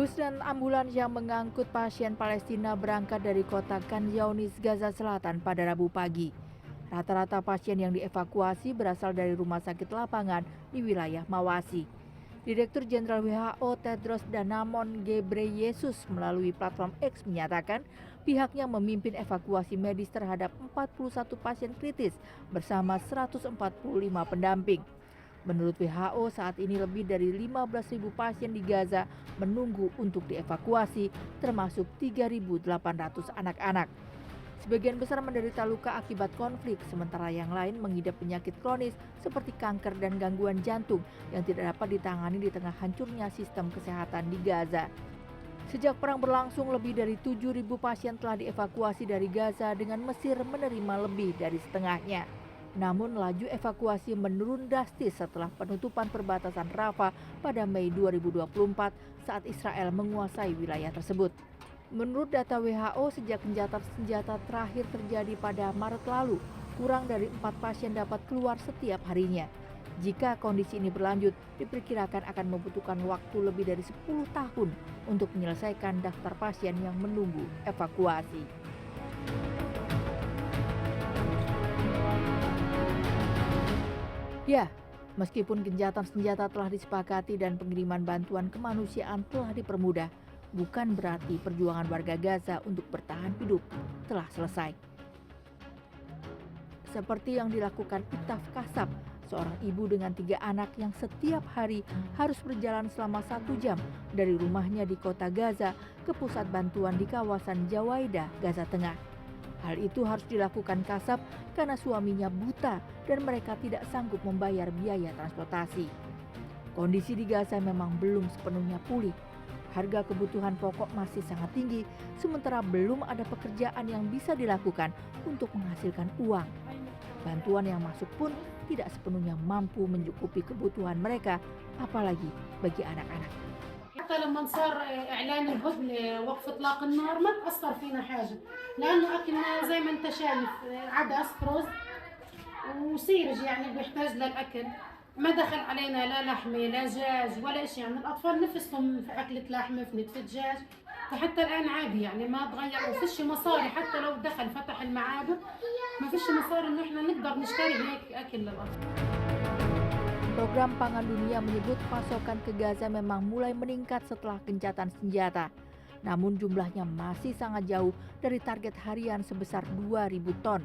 Bus dan ambulans yang mengangkut pasien Palestina berangkat dari kota Khan Younis, Gaza Selatan pada Rabu pagi. Rata-rata pasien yang dievakuasi berasal dari rumah sakit lapangan di wilayah Mawasi. Direktur Jenderal WHO Tedros Adhanom Ghebreyesus melalui platform X menyatakan pihaknya memimpin evakuasi medis terhadap 41 pasien kritis bersama 145 pendamping. Menurut WHO, saat ini lebih dari 15.000 pasien di Gaza menunggu untuk dievakuasi, termasuk 3.800 anak-anak. Sebagian besar menderita luka akibat konflik, sementara yang lain mengidap penyakit kronis seperti kanker dan gangguan jantung yang tidak dapat ditangani di tengah hancurnya sistem kesehatan di Gaza. Sejak perang berlangsung, lebih dari 7.000 pasien telah dievakuasi dari Gaza dengan Mesir menerima lebih dari setengahnya. Namun laju evakuasi menurun drastis setelah penutupan perbatasan Rafah pada Mei 2024 saat Israel menguasai wilayah tersebut. Menurut data WHO, sejak gencatan senjata terakhir terjadi pada Maret lalu, kurang dari 4 pasien dapat keluar setiap harinya. Jika kondisi ini berlanjut, diperkirakan akan membutuhkan waktu lebih dari 10 tahun untuk menyelesaikan daftar pasien yang menunggu evakuasi. Ya, meskipun gencatan senjata telah disepakati dan pengiriman bantuan kemanusiaan telah dipermudah, bukan berarti perjuangan warga Gaza untuk bertahan hidup telah selesai. Seperti yang dilakukan Itaf Kasab, seorang ibu dengan 3 anak yang setiap hari harus berjalan selama 1 jam dari rumahnya di kota Gaza ke pusat bantuan di kawasan Jawaida, Gaza Tengah. Hal itu harus dilakukan Kasab karena suaminya buta dan mereka tidak sanggup membayar biaya transportasi. Kondisi di Gaza memang belum sepenuhnya pulih. Harga kebutuhan pokok masih sangat tinggi, sementara belum ada pekerjaan yang bisa dilakukan untuk menghasilkan uang. Bantuan yang masuk pun tidak sepenuhnya mampu mencukupi kebutuhan mereka, apalagi bagi anak-anak. حتى لما صار اعلان الهدنه وقف اطلاق النار ما تاثر فينا حاجه لانه اكلنا زي ما انت شايف عدس رز وسيرج يعني بيحتاج للاكل ما دخل علينا لا لحمه لا دجاج ولا شيء يعني الاطفال نفسهم في اكله لحمه في نتف دجاج فحتى الان عادي يعني ما تغير وفيش مصاري حتى لو دخل فتح المعابر ما فيش مصاري انه احنا نقدر نشتري هيك اكل للاطفال. Program Pangan Dunia menyebut pasokan ke Gaza memang mulai meningkat setelah gencatan senjata. Namun jumlahnya masih sangat jauh dari target harian sebesar 2.000 ton.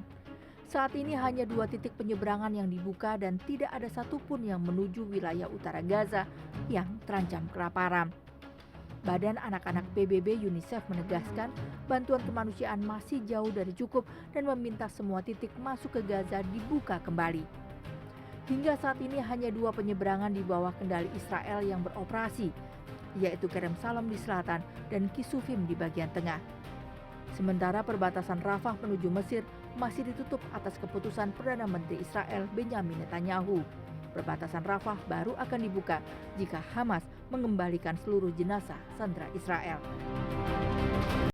Saat ini hanya 2 titik penyeberangan yang dibuka dan tidak ada satupun yang menuju wilayah utara Gaza yang terancam kelaparan. Badan Anak-anak PBB UNICEF menegaskan bantuan kemanusiaan masih jauh dari cukup dan meminta semua titik masuk ke Gaza dibuka kembali. Hingga saat ini hanya 2 penyeberangan di bawah kendali Israel yang beroperasi, yaitu Kerem Salom di selatan dan Kisufim di bagian tengah. Sementara perbatasan Rafah menuju Mesir masih ditutup atas keputusan Perdana Menteri Israel Benjamin Netanyahu. Perbatasan Rafah baru akan dibuka jika Hamas mengembalikan seluruh jenazah sandera Israel.